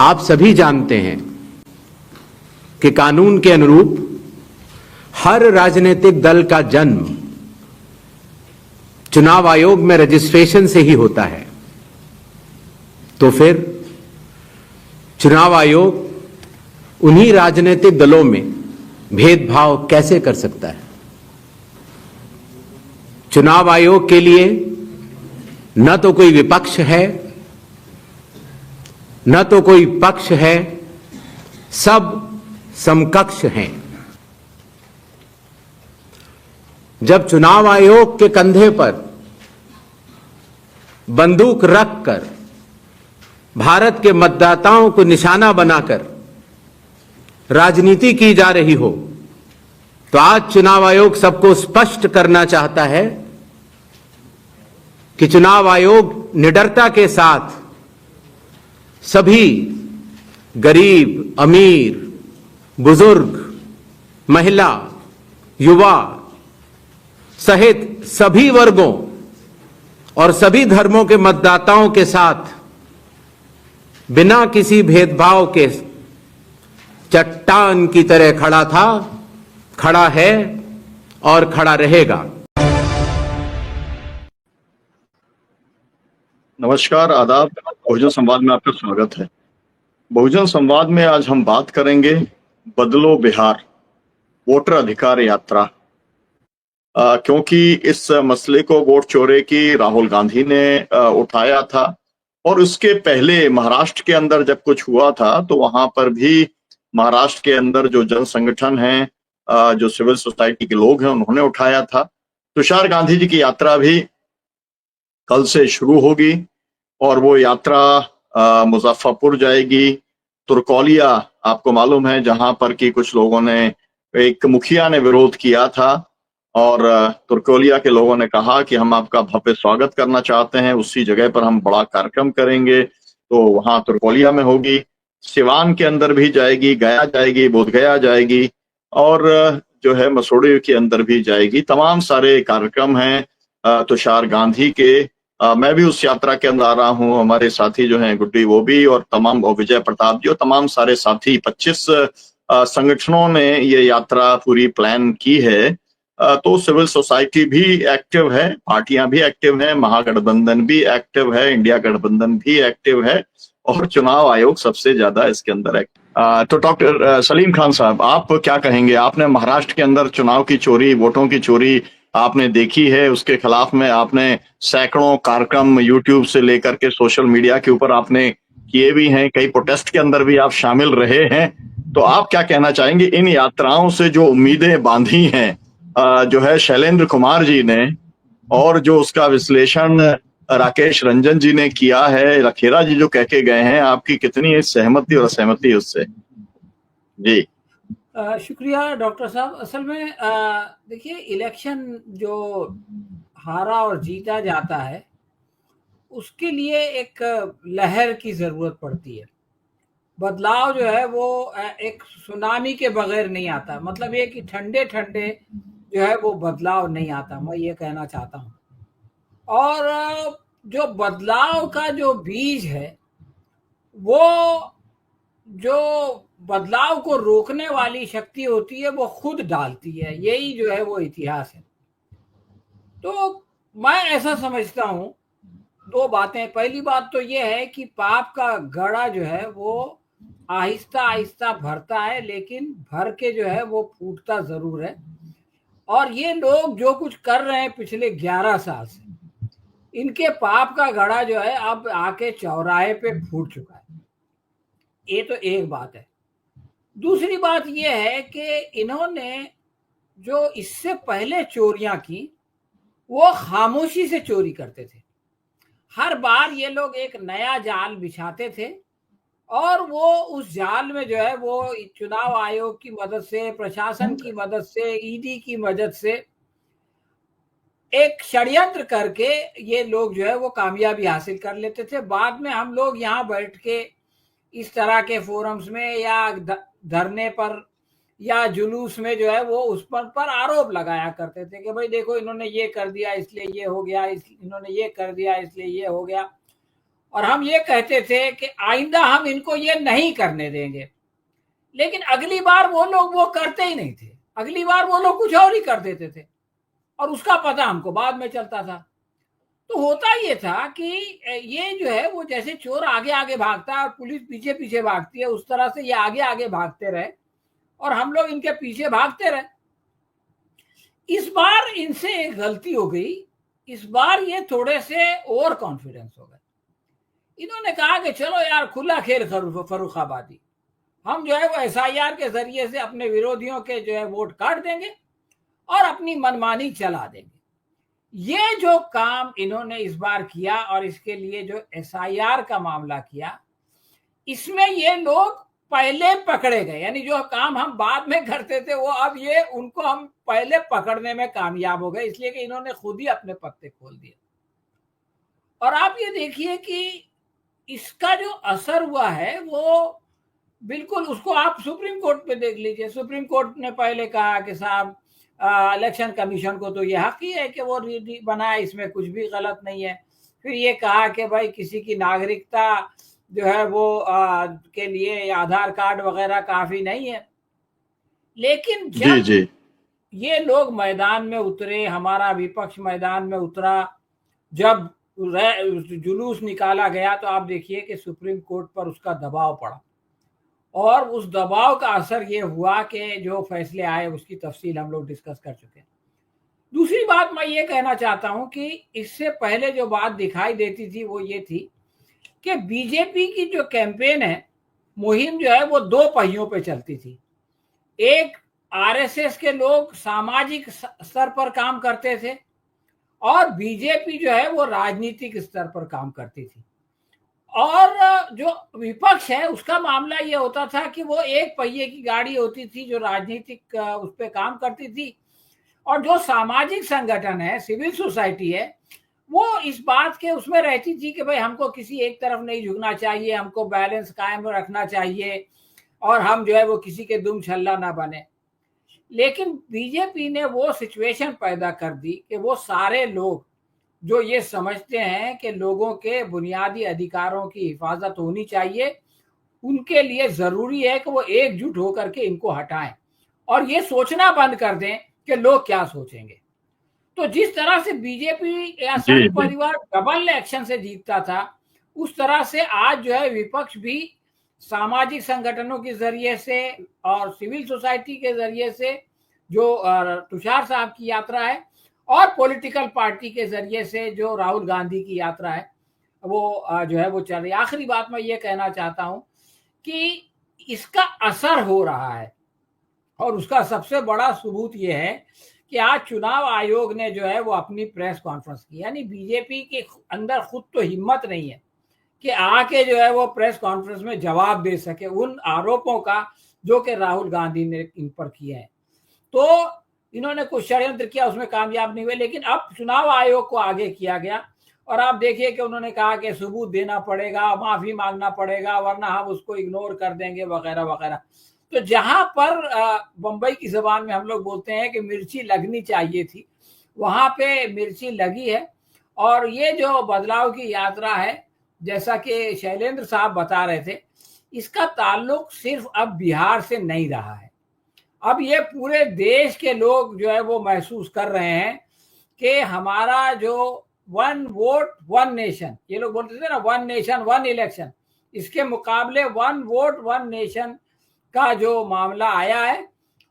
आप सभी जानते हैं कि कानून के अनुरूप हर राजनीतिक दल का जन्म चुनाव आयोग में रजिस्ट्रेशन से ही होता है। तो फिर चुनाव आयोग उन्हीं राजनीतिक दलों में भेदभाव कैसे कर सकता है? चुनाव आयोग के लिए न तो कोई विपक्ष है, न तो कोई पक्ष है, सब समकक्ष हैं। जब चुनाव आयोग के कंधे पर बंदूक रखकर भारत के मतदाताओं को निशाना बनाकर राजनीति की जा रही हो, तो आज चुनाव आयोग सबको स्पष्ट करना चाहता है कि चुनाव आयोग निडरता के साथ सभी गरीब, अमीर, बुजुर्ग, महिला, युवा सहित सभी वर्गों और सभी धर्मों के मतदाताओं के साथ बिना किसी भेदभाव के चट्टान की तरह खड़ा था, खड़ा है और खड़ा रहेगा। नमस्कार, आदाब। बहुजन संवाद में आपका स्वागत है। बहुजन संवाद में आज हम बात करेंगे बदलो बिहार वोटर अधिकार यात्रा, क्योंकि इस मसले को वोट चोरी की राहुल गांधी ने उठाया था और उसके पहले महाराष्ट्र के अंदर जब कुछ हुआ था तो वहां पर भी महाराष्ट्र के अंदर जो जन संगठन हैं, जो सिविल सोसाइटी के लोग हैं, उन्होंने उठाया था। तुषार गांधी जी की यात्रा भी कल से शुरू होगी और वो यात्रा मुजफ्फरपुर जाएगी। तुर्कोलिया आपको मालूम है, जहां पर कि कुछ लोगों ने, एक मुखिया ने विरोध किया था और तुर्कोलिया के लोगों ने कहा कि हम आपका भव्य स्वागत करना चाहते हैं, उसी जगह पर हम बड़ा कार्यक्रम करेंगे। तो वहां तुर्कोलिया में होगी, सिवान के अंदर भी जाएगी, गया जाएगी, बोधगया जाएगी और जो है मसूरी के अंदर भी जाएगी। तमाम सारे कार्यक्रम हैं तुषार गांधी के। मैं भी उस यात्रा के अंदर आ रहा हूँ, हमारे साथी जो हैं गुड्डी वो भी, और तमाम विजय प्रताप जी और तमाम सारे साथी 25 संगठनों ने ये यात्रा पूरी प्लान की है। तो सिविल सोसाइटी भी एक्टिव है, पार्टियां भी एक्टिव हैं, महागठबंधन भी एक्टिव है, इंडिया गठबंधन भी एक्टिव है और चुनाव आयोग सबसे ज्यादा इसके अंदर एक्टिव। तो डॉक्टर सलीम खान साहब, आप क्या कहेंगे? आपने महाराष्ट्र के अंदर चुनाव की चोरी, वोटों की चोरी आपने देखी है, उसके खिलाफ में आपने सैकड़ों कार्यक्रम यूट्यूब से लेकर के सोशल मीडिया के ऊपर आपने किए भी हैं, कई प्रोटेस्ट के अंदर भी आप शामिल रहे हैं। तो आप क्या कहना चाहेंगे इन यात्राओं से जो उम्मीदें बांधी हैं जो है शैलेंद्र कुमार जी ने, और जो उसका विश्लेषण राकेश रंजन जी ने किया है, रखेरा जी जो कह के गए हैं, आपकी कितनी सहमति और असहमति उससे? जी शुक्रिया डॉक्टर साहब। असल में देखिए, इलेक्शन जो हारा और जीता जाता है उसके लिए एक लहर की जरूरत पड़ती है। बदलाव जो है वो एक सुनामी के बगैर नहीं आता। मतलब ये कि ठंडे ठंडे जो है वो बदलाव नहीं आता, मैं ये कहना चाहता हूँ। और जो बदलाव का जो बीज है, वो जो बदलाव को रोकने वाली शक्ति होती है वो खुद डालती है। यही जो है वो इतिहास है। तो मैं ऐसा समझता हूं, दो बातें। पहली बात तो ये है कि पाप का घड़ा जो है वो आहिस्ता आहिस्ता भरता है, लेकिन भर के जो है वो फूटता जरूर है। और ये लोग जो कुछ कर रहे हैं पिछले 11 साल से, इनके पाप का घड़ा जो है अब आके चौराहे पे फूट चुका है। ये तो एक बात है। दूसरी बात यह है कि इन्होंने जो इससे पहले चोरियां की वो खामोशी से चोरी करते थे। हर बार ये लोग एक नया जाल बिछाते थे और वो उस जाल में जो है वो चुनाव आयोग की मदद से, प्रशासन की मदद से, ईडी की मदद से एक षड्यंत्र करके ये लोग जो है वो कामयाबी हासिल कर लेते थे। बाद में हम लोग यहाँ बैठ के इस तरह के फोरम्स में या धरने पर या जुलूस में जो है वो उस पर आरोप लगाया करते थे कि भाई देखो इन्होंने ये कर दिया इसलिए ये हो गया, इन्होंने ये कर दिया इसलिए ये हो गया। और हम ये कहते थे कि आइंदा हम इनको ये नहीं करने देंगे, लेकिन अगली बार वो लोग वो करते ही नहीं थे, अगली बार वो लोग कुछ और ही कर देते थे और उसका पता हमको बाद में चलता था। तो होता ये था कि ये जो है वो जैसे चोर आगे आगे भागता है और पुलिस पीछे पीछे भागती है, उस तरह से ये आगे आगे भागते रहे और हम लोग इनके पीछे भागते रहे। इस बार इनसे एक गलती हो गई, इस बार ये थोड़े से ओवर कॉन्फिडेंस हो गए। इन्होंने कहा कि चलो यार खुला खेल फर्रुखाबादी, हम जो है वो SIR के जरिए से अपने विरोधियों के जो है वोट काट देंगे और अपनी मनमानी चला देंगे। ये जो काम इन्होंने इस बार किया और इसके लिए जो SIR का मामला किया, इसमें ये लोग पहले पकड़े गए, यानी जो काम हम बाद में करते थे वो अब ये उनको हम पहले पकड़ने में कामयाब हो गए, इसलिए कि इन्होंने खुद ही अपने पत्ते खोल दिए। और आप ये देखिए कि इसका जो असर हुआ है वो बिल्कुल, उसको आप सुप्रीम कोर्ट पे देख लीजिए। सुप्रीम कोर्ट ने पहले कहा कि साहब इलेक्शन कमीशन को तो ये हक ही है कि वो बनाए, इसमें कुछ भी गलत नहीं है। फिर ये कहा कि भाई किसी की नागरिकता जो है वो के लिए आधार कार्ड वगैरह काफी नहीं है। लेकिन जब ये लोग मैदान में उतरे, हमारा विपक्ष मैदान में उतरा, जब जुलूस निकाला गया, तो आप देखिए कि सुप्रीम कोर्ट पर उसका दबाव पड़ा और उस दबाव का असर ये हुआ कि जो फैसले आए उसकी तफसील हम लोग डिस्कस कर चुके हैं। दूसरी बात मैं ये कहना चाहता हूं कि इससे पहले जो बात दिखाई देती थी वो ये थी कि बीजेपी की जो कैंपेन है, मुहिम जो है वो दो पहियों पे चलती थी। एक, RSS के लोग सामाजिक स्तर पर काम करते थे और बीजेपी जो है वो राजनीतिक स्तर पर काम करती थी। और जो विपक्ष है उसका मामला ये होता था कि वो एक पहिए की गाड़ी होती थी जो राजनीतिक उस पर काम करती थी, और जो सामाजिक संगठन है, सिविल सोसाइटी है, वो इस बात के उसमें रहती थी कि भाई हमको किसी एक तरफ नहीं झुकना चाहिए, हमको बैलेंस कायम रखना चाहिए और हम जो है वो किसी के दुम छल्ला ना बने। लेकिन बीजेपी ने वो सिचुएशन पैदा कर दी कि वो सारे लोग जो ये समझते हैं कि लोगों के बुनियादी अधिकारों की हिफाजत होनी चाहिए, उनके लिए जरूरी है कि वो एकजुट होकर के इनको हटाएं और ये सोचना बंद कर दें कि लोग क्या सोचेंगे। तो जिस तरह से बीजेपी या संघ परिवार डबल एक्शन से जीतता था, उस तरह से आज जो है विपक्ष भी सामाजिक संगठनों के जरिए से और सिविल सोसाइटी के जरिए से, जो तुषार साहब की यात्रा है, और पॉलिटिकल पार्टी के जरिए से जो राहुल गांधी की यात्रा है, वो जो है वो चल रही है। आखिरी बात मैं ये कहना चाहता हूं कि इसका असर हो रहा है और उसका सबसे बड़ा सबूत ये है कि आज चुनाव आयोग ने जो है वो अपनी प्रेस कॉन्फ्रेंस की, यानी बीजेपी के अंदर खुद तो हिम्मत नहीं है कि आके जो है वो प्रेस कॉन्फ्रेंस में जवाब दे सके उन आरोपों का जो कि राहुल गांधी ने इन पर किए हैं। तो इन्होंने कुछ षड्यंत्र किया, उसमें कामयाब नहीं हुए, लेकिन अब चुनाव आयोग को आगे किया गया और आप देखिए कि उन्होंने कहा कि सबूत देना पड़ेगा, माफी मांगना पड़ेगा, वरना हम उसको इग्नोर कर देंगे वगैरह वगैरह। तो जहां पर बंबई की जबान में हम लोग बोलते हैं कि मिर्ची लगनी चाहिए थी, वहां पे मिर्ची लगी है। और ये जो बदलाव की यात्रा है, जैसा कि शैलेंद्र साहब बता रहे थे, इसका ताल्लुक सिर्फ अब बिहार से नहीं रहा है। अब ये पूरे देश के लोग जो है वो महसूस कर रहे हैं कि हमारा जो 1 वोट 1 नेशन, ये लोग बोलते थे ना 1 नेशन 1 इलेक्शन, इसके मुकाबले 1 वोट 1 नेशन का जो मामला आया है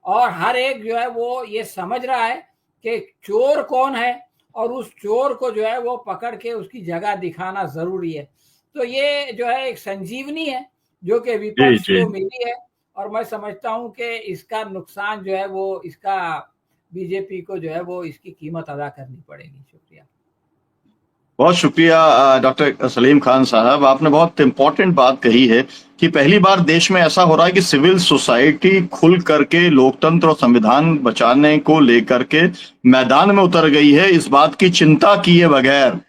और हर एक जो है वो ये समझ रहा है कि चोर कौन है और उस चोर को जो है वो पकड़ के उसकी जगह दिखाना जरूरी है। तो ये जो है एक संजीवनी है जो कि विपक्ष को मिली है और मैं समझता हूं कि इसका नुकसान जो है वो इसका बीजेपी को जो है वो इसकी कीमत अदा करनी पड़ेगी। शुक्रिया, बहुत शुक्रिया डॉक्टर सलीम खान साहब, आपने बहुत इंपॉर्टेंट बात कही है कि पहली बार देश में ऐसा हो रहा है कि सिविल सोसाइटी खुल करके लोकतंत्र और संविधान बचाने को लेकर के मैदान में उतर गई है, इस बात की चिंता किए बगैर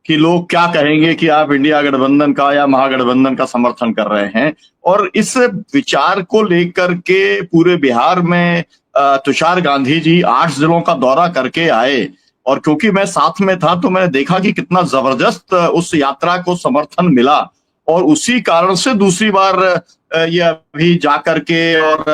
कि लोग क्या कहेंगे कि आप इंडिया गठबंधन का या महागठबंधन का समर्थन कर रहे हैं। और इस विचार को लेकर के पूरे बिहार में तुषार गांधी जी 8 जिलों का दौरा करके आए और क्योंकि मैं साथ में था तो मैंने देखा कि कितना जबरदस्त उस यात्रा को समर्थन मिला, और उसी कारण से दूसरी बार ये अभी जा करके और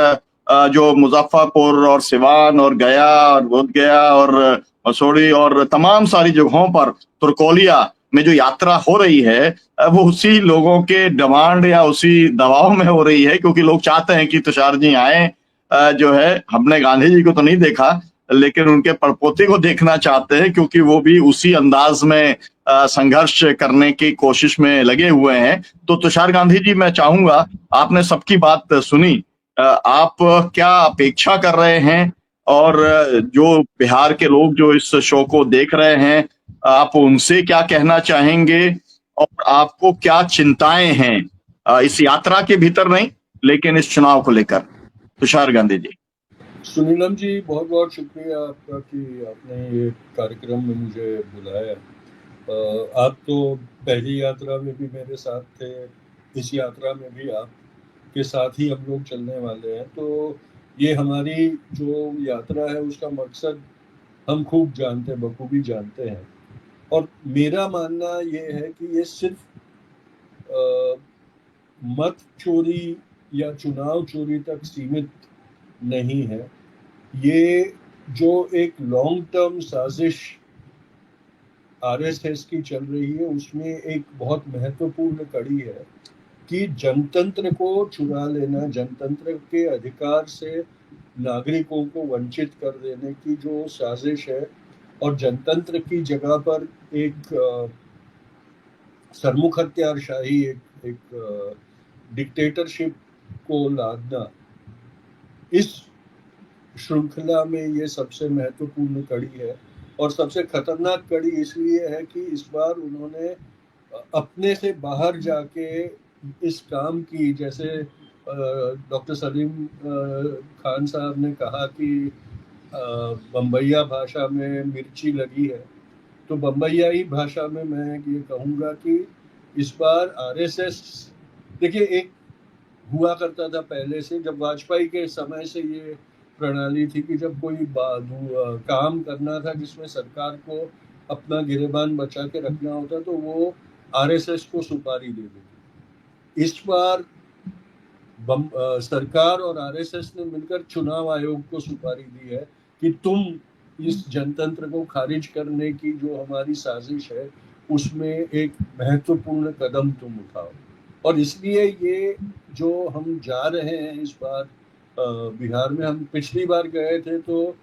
जो मुजफ्फरपुर और सिवान और गया और बोध गया और मसूरी और तमाम सारी जगहों पर तुर्कोलिया में जो यात्रा हो रही है, वो उसी लोगों के डिमांड या उसी दबाव में हो रही है, क्योंकि लोग चाहते हैं कि तुषार जी आए। जो है, हमने गांधी जी को तो नहीं देखा, लेकिन उनके परपोते को देखना चाहते हैं, क्योंकि वो भी उसी अंदाज में संघर्ष करने की कोशिश में लगे हुए हैं। तो तुषार गांधी जी, मैं चाहूंगा, आपने सबकी बात सुनी, आप क्या अपेक्षा कर रहे हैं, और जो बिहार के लोग जो इस शो को देख रहे हैं, आप उनसे क्या कहना चाहेंगे, और आपको क्या चिंताएं हैं इस यात्रा के भीतर नहीं, लेकिन इस चुनाव को लेकर? तुषार गांधी जी। सुनीलम जी, बहुत बहुत शुक्रिया आपका कि आपने ये कार्यक्रम में मुझे बुलाया। आप तो पहली यात्रा में भी मेरे साथ थे, इस यात्रा में भी आपके साथ ही हम लोग चलने वाले हैं। तो ये हमारी जो यात्रा है उसका मकसद हम खूब जानते हैं, बखूबी जानते हैं। और मेरा मानना ये है कि ये सिर्फ मत चोरी या चुनाव चोरी तक सीमित नहीं है। ये जो एक लॉन्ग टर्म साजिश आरएसएस की चल रही है, उसमें एक बहुत महत्वपूर्ण कड़ी है कि जनतंत्र को चुरा लेना, जनतंत्र के अधिकार से नागरिकों को वंचित कर देने की जो साजिश है, और जनतंत्र की जगह पर एक सरमुख हत्यारशाही, एक डिक्टेटरशिप को लादना, इस श्रृंखला में ये सबसे महत्वपूर्ण कड़ी है। और सबसे खतरनाक कड़ी इसलिए है कि इस बार उन्होंने अपने से बाहर जाके इस काम की, जैसे डॉक्टर सलीम खान साहब ने कहा कि बम्बैया भाषा में मिर्ची लगी है, तो बम्बैयाई भाषा में मैं ये कहूँगा कि इस बार आरएसएस, देखिए, एक हुआ करता था पहले से, जब वाजपेयी के समय से ये प्रणाली थी कि जब कोई काम करना था जिसमें सरकार को अपना गिरेबान बचा के रखना होता, तो वो आरएसएस को सुपारी दे देती। इस बार सरकार और आरएसएस ने मिलकर चुनाव आयोग को सुपारी दी है कि तुम इस जनतंत्र को खारिज करने की जो हमारी साजिश है उसमें एक महत्वपूर्ण कदम तुम उठाओ। और इसलिए ये जो हम जा रहे हैं इस बार बिहार में, हम पिछली बार गए थे तो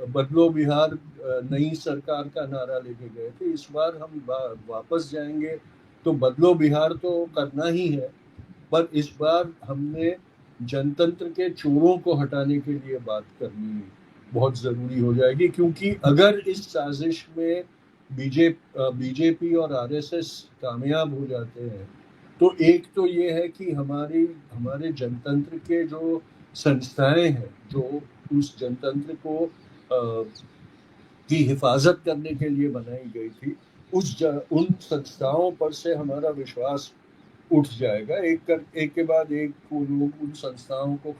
बदलो बिहार नई सरकार का नारा लेके गए थे। इस बार हम वापस जाएंगे तो बदलो बिहार तो करना ही है, पर इस बार हमने जनतंत्र के चोरों को हटाने के लिए बात करनी बहुत ज़रूरी हो जाएगी, क्योंकि अगर इस साजिश में बीजेपी और आरएसएस कामयाब हो जाते हैं तो एक तो ये है कि हमारे जनतंत्र के जो संस्थाएं हैं, जो उस जनतंत्र को की हिफाजत करने के लिए बनाई गई थी, उन संस्थाओं पर से हमारा विश्वास उठ जाएगा। एक के बाद एक लोग उन संस्थाओं को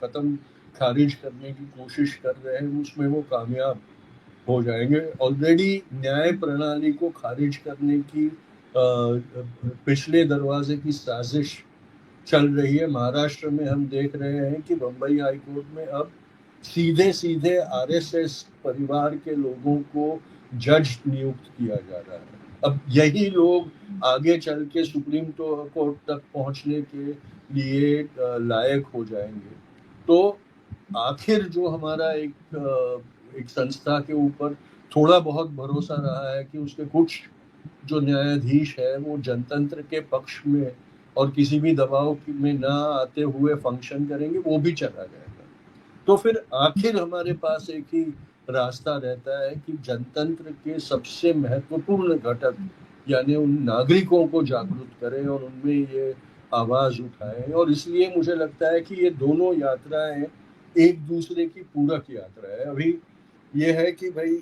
खारिज करने की कोशिश कर रहे हैं, उसमें वो कामयाब हो जाएंगे। ऑलरेडी न्याय प्रणाली को खारिज करने की पिछले दरवाजे की साजिश चल रही है। महाराष्ट्र में हम देख रहे हैं कि बम्बई हाईकोर्ट में अब सीधे आरएसएस परिवार के लोगों को जज नियुक्त किया जा रहा है। अब यही लोग आगे चल के सुप्रीम कोर्ट तक पहुंचने के लिए लायक हो जाएंगे। तो आखिर जो हमारा एक संस्था के ऊपर थोड़ा बहुत भरोसा रहा है कि उसके कुछ जो न्यायाधीश है वो जनतंत्र के पक्ष में और किसी भी दबाव में ना आते हुए फंक्शन करेंगे, वो भी चला जाएगा। तो फिर आखिर हमारे पास एक ही रास्ता रहता है कि जनतंत्र के सबसे महत्वपूर्ण घटक यानी उन नागरिकों को जागरूक करें और उनमें ये आवाज उठाएं। और इसलिए मुझे लगता है कि ये दोनों यात्राएं एक दूसरे की पूरक यात्रा है। अभी ये है कि भाई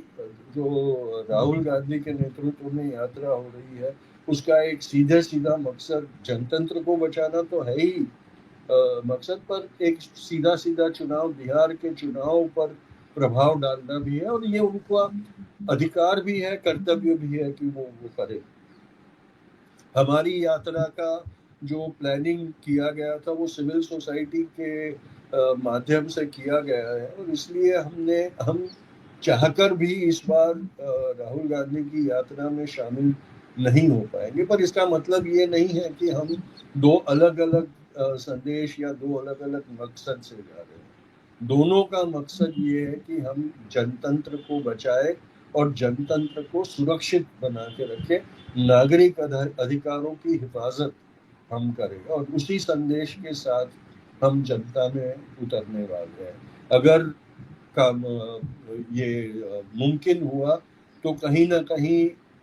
जो राहुल गांधी के नेतृत्व में यात्रा हो रही है उसका एक सीधा मकसद जनतंत्र को बचाना तो है ही मकसद, पर एक सीधा चुनाव, बिहार के चुनाव पर प्रभाव डालना भी है और ये उनका अधिकार भी है, कर्तव्य भी है कि वो करे। हमारी यात्रा का जो प्लानिंग किया गया था वो सिविल सोसाइटी के माध्यम से किया गया है और इसलिए हम चाहकर भी इस बार राहुल गांधी की यात्रा में शामिल नहीं हो पाएंगे। पर इसका मतलब ये नहीं है कि हम दो अलग अलग संदेश या दो अलग अलग मकसद से जा रहे हैं। दोनों का मकसद ये है कि हम जनतंत्र को बचाए और जनतंत्र को सुरक्षित बना के रखें, नागरिक अधिकारों की हिफाजत हम करें और उसी संदेश के साथ हम जनता में उतरने वाले हैं। अगर काम ये मुमकिन हुआ तो कहीं ना कहीं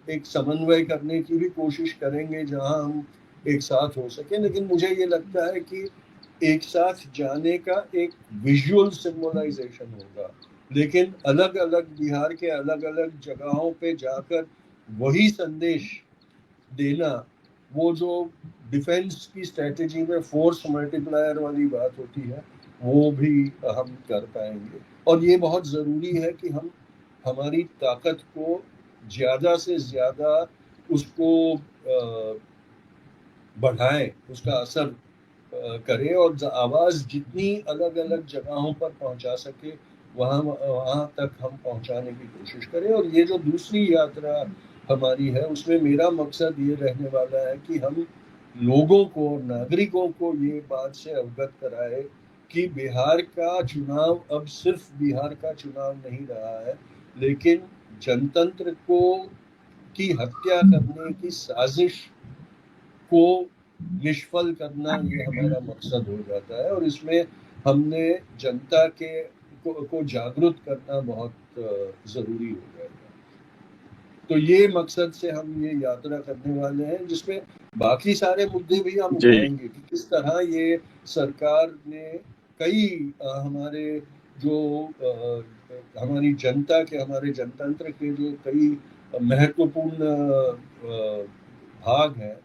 एक समन्वय करने की भी कोशिश करेंगे जहां हम एक साथ हो सके, लेकिन मुझे ये लगता है कि एक साथ जाने का एक विजुअल सिंबलाइजेशन होगा, लेकिन अलग अलग बिहार के अलग अलग जगहों पे जाकर वही संदेश देना, वो जो डिफेंस की स्ट्रेटेजी में फोर्स मल्टीप्लायर वाली बात होती है वो भी हम कर पाएंगे। और ये बहुत ज़रूरी है कि हम हमारी ताकत को ज़्यादा से ज़्यादा उसको बढ़ाएं, उसका असर करें और आवाज़ जितनी अलग अलग जगहों पर पहुंचा सके वहाँ तक हम पहुंचाने की कोशिश करें। और ये जो दूसरी यात्रा हमारी है उसमें मेरा मकसद ये रहने वाला है कि हम लोगों को, नागरिकों को ये बात से अवगत कराए कि बिहार का चुनाव अब सिर्फ बिहार का चुनाव नहीं रहा है, लेकिन जनतंत्र को की हत्या करने की साजिश को निष्फल करना ये हमारा मकसद हो जाता है और इसमें हमने जनता को जागरूक करना बहुत ज़रूरी हो जाएगा। तो ये मकसद से हम ये यात्रा करने वाले हैं जिसमें बाकी सारे मुद्दे भी हम उठाएंगे कि किस तरह ये सरकार ने कई हमारे जो हमारी जनता के, हमारे जनतंत्र के जो कई महत्वपूर्ण भाग हैं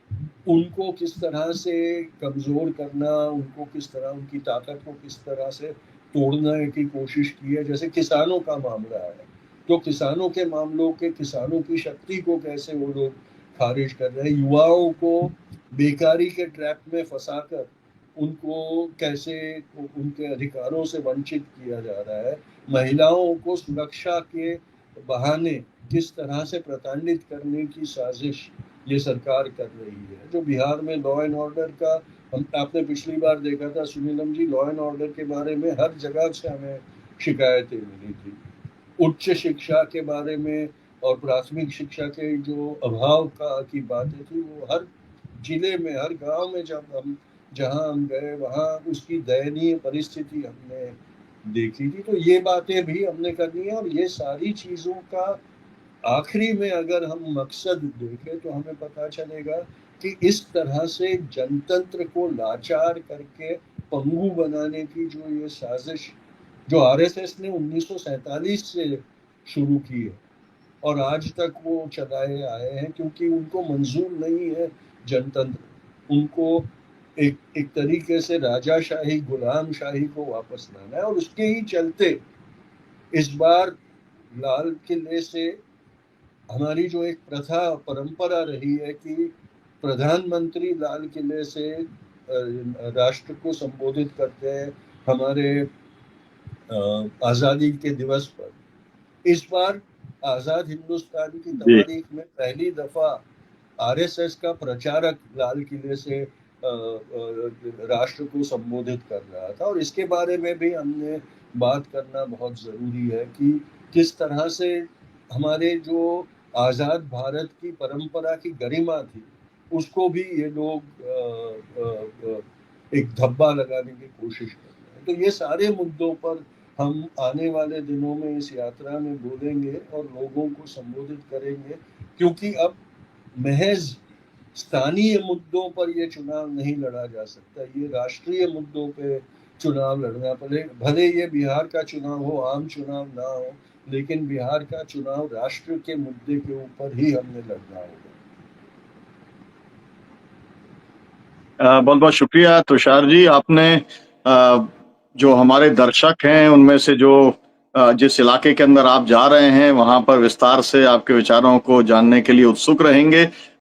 उनको किस तरह से कमज़ोर करना, उनको किस तरह, उनकी ताकत को किस तरह से तोड़ने की कोशिश की है। जैसे किसानों का मामला है तो किसानों के मामलों के, किसानों की शक्ति को कैसे वो लोग खारिज कर रहे हैं, युवाओं को बेकारी के ट्रैप में फंसाकर उनको कैसे उनके अधिकारों से वंचित किया जा रहा है, महिलाओं को सुरक्षा के बहाने किस तरह से प्रताड़ित करने की साजिश ये सरकार कर रही है। जो बिहार में लॉ एंड ऑर्डर का, आपने पिछली बार देखा था सुनीलम जी, लॉ एंड ऑर्डर के बारे में हर जगह से हमें शिकायतें मिली थी। उच्च शिक्षा के बारे में और प्राथमिक शिक्षा के जो अभाव की बातें थी वो हर जिले में, हर गांव में जहां हम गए वहां उसकी दयनीय परिस्थिति हमने देखी थी। तो ये बातें भी हमने करनी है और ये सारी चीज़ों का आखिरी में अगर हम मकसद देखें तो हमें पता चलेगा कि इस तरह से जनतंत्र को लाचार करके पंगु बनाने की जो ये साजिश जो आरएसएस ने 1947 से शुरू की है और आज तक वो चलाए आए हैं, क्योंकि उनको मंजूर नहीं है जनतंत्र, उनको एक तरीके से राजाशाही, गुलामशाही को वापस लाना है। और उसके ही चलते इस बार लाल किले से हमारी जो एक प्रथा, परंपरा रही है कि प्रधानमंत्री लाल किले से राष्ट्र को संबोधित करते हैं हमारे आज़ादी के दिवस पर, इस बार आज़ाद हिंदुस्तान की तारीख में पहली दफा आरएसएस का प्रचारक लाल किले से राष्ट्र को संबोधित कर रहा था। और इसके बारे में भी हमने बात करना बहुत ज़रूरी है कि किस तरह से हमारे जो आज़ाद भारत की परंपरा की गरिमा थी उसको भी ये लोग एक धब्बा लगाने की कोशिश कर रहे हैं। तो ये सारे मुद्दों पर हम आने वाले दिनों में इस यात्रा में बोलेंगे और लोगों को संबोधित करेंगे, क्योंकि अब महज स्थानीय मुद्दों पर ये चुनाव नहीं लड़ा जा सकता, ये राष्ट्रीय मुद्दों पे चुनाव लड़ना पड़े। भले ये बिहार का चुनाव हो, आम चुनाव ना हो, लेकिन बिहार का चुनाव राष्ट्र के मुद्दे के ऊपर ही हमने लड़ना होगा। बहुत बहुत शुक्रिया तुषार जी। आपने जो हमारे दर्शक हैं उनमें से जो जिस इलाके के अंदर आप जा रहे हैं वहां पर विस्तार से आपके विचारों को जानने के लिए उत्सुक रहेंगे।